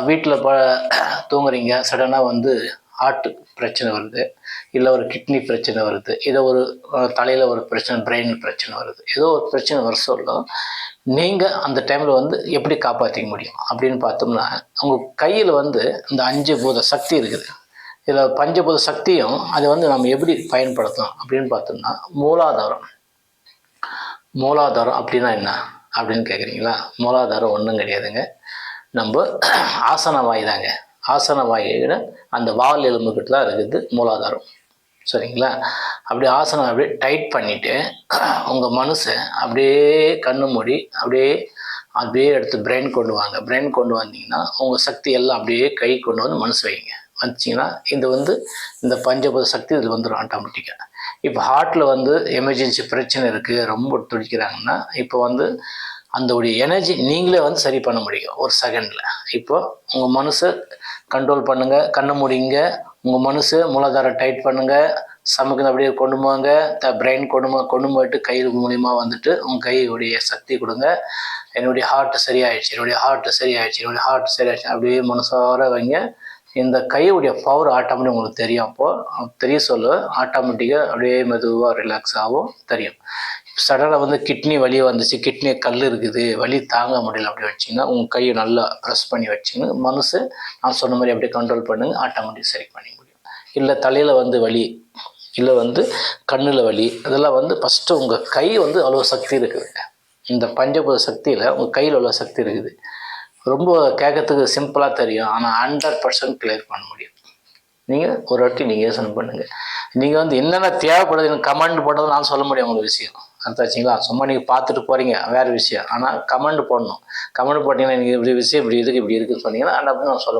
வீட்டில் தூங்குறீங்க, சடனாக வந்து ஹார்ட் பிரச்சனை வருது, இல்லை ஒரு கிட்னி பிரச்சனை வருது, ஏதோ ஒரு தலையில் ஒரு பிரச்சனை, பிரெயின் பிரச்சனை வருது, ஏதோ ஒரு பிரச்சனை வர சொல்ல நீங்கள் அந்த டைமில் வந்து எப்படி காப்பாற்றிக்க முடியும் அப்படின்னு பார்த்தோம்னா, உங்கள் கையில் வந்து இந்த 5 பூத சக்தி இருக்குது. இதில் பஞ்சபூத சக்தியும் அதை வந்து நம்ம எப்படி பயன்படுத்தலாம் அப்படின்னு பார்த்தோம்னா, மூலாதாரம். மூலாதாரம் அப்படின்னா என்ன அப்படின்னு கேட்குறீங்களா? மூலாதாரம் ஒன்றும் கிடையாதுங்க. நம்ம ஆசன வாய் தாங்க. ஆசன வாயோட அந்த வால் எலும்புக்கிட்ட தான் இருக்குது மூலாதாரம். சரிங்களா? அப்படியே ஆசனம் அப்படியே டைட் பண்ணிவிட்டு உங்கள் மனசை அப்படியே கண்ணு மூடி அப்படியே எடுத்து பிரெயின் கொண்டு வாங்க. பிரெயின் கொண்டு வந்தீங்கன்னா உங்கள் சக்தி எல்லாம் அப்படியே கை கொண்டு வந்து மனசு வைங்க. வந்துச்சிங்கன்னா இது வந்து இந்த பஞ்சபூத சக்தி இது வந்துடும் ஆட்டோமேட்டிக்காக. இப்போ ஹார்ட்டில் வந்து எமர்ஜென்சி பிரச்சனை இருக்குது, ரொம்ப துடிக்கிறாங்கன்னா இப்போ வந்து அந்தோடைய எனர்ஜி நீங்களே வந்து சரி பண்ண முடியும் ஒரு செகண்டில். இப்போ உங்கள் மனசை கண்ட்ரோல் பண்ணுங்கள், கண்ணை மூடிங்க, உங்கள் மனசு மூலாதாரம் டைட் பண்ணுங்கள், சமக்கு அப்படியே கொண்டு போங்க, பிரெயின் கொண்டு போயிட்டு கை மூலியமாக வந்துட்டு உங்கள் கையுடைய சக்தி கொடுங்க. என்னுடைய ஹார்ட் சரியாயிடுச்சு, என்னுடைய ஹார்ட் சரியாயிடுச்சு அப்படியே மனசார வைங்க. இந்த கையுடைய பவர் ஆட்டோமேட்டிக் உங்களுக்கு தெரியும். அப்போது தெரிய சொல்ல ஆட்டோமேட்டிக்காக அப்படியே மெதுவாக ரிலாக்ஸ் ஆகும் தெரியும். சடனாக வந்து கிட்னி வலி வந்துச்சு, கிட்னி கல் இருக்குது, வலி தாங்க முடியல அப்படி வச்சிங்கன்னா உங்கள் கையை நல்லா ப்ரெஸ் பண்ணி வச்சிங்கன்னா மனசு நான் சொன்ன மாதிரி அப்படியே கண்ட்ரோல் பண்ணுங்க, ஆட்டோமேட்டிக் சரி பண்ணி முடியும். இல்லை தலையில் வந்து வலி, இல்லை வந்து கண்ணில் வலி, அதெல்லாம் வந்து ஃபஸ்ட்டு உங்கள் கை வந்து அவ்வளோ சக்தி இருக்குதுங்க. இந்த பஞ்சபூத சக்தியில் உங்கள் கையில் அவ்வளோ சக்தி இருக்குது. ரொம்ப கேட்கறதுக்கு சிம்பிளாக தெரியும், ஆனால் 100% கிளியர் பண்ண முடியும். நீங்கள் ஒரு வாட்டி நீங்கள் யோசனை பண்ணுங்கள். நீங்கள் வந்து என்னென்ன தேவைப்படுது கமெண்ட் போட்டது நான் சொல்ல முடியும் உங்களுக்கு விஷயம். அர்த்தாச்சுங்களா? சும்மா நீங்கள் பார்த்துட்டு போகிறீங்க வேறு விஷயம். ஆனால் கமெண்ட் போடணும். கமெண்ட் போட்டிங்கன்னா நீங்கள் இப்படி விஷயம் இப்படி இருக்குது இப்படி இருக்குதுன்னு சொன்னீங்கன்னா அந்த நான் சொல்ல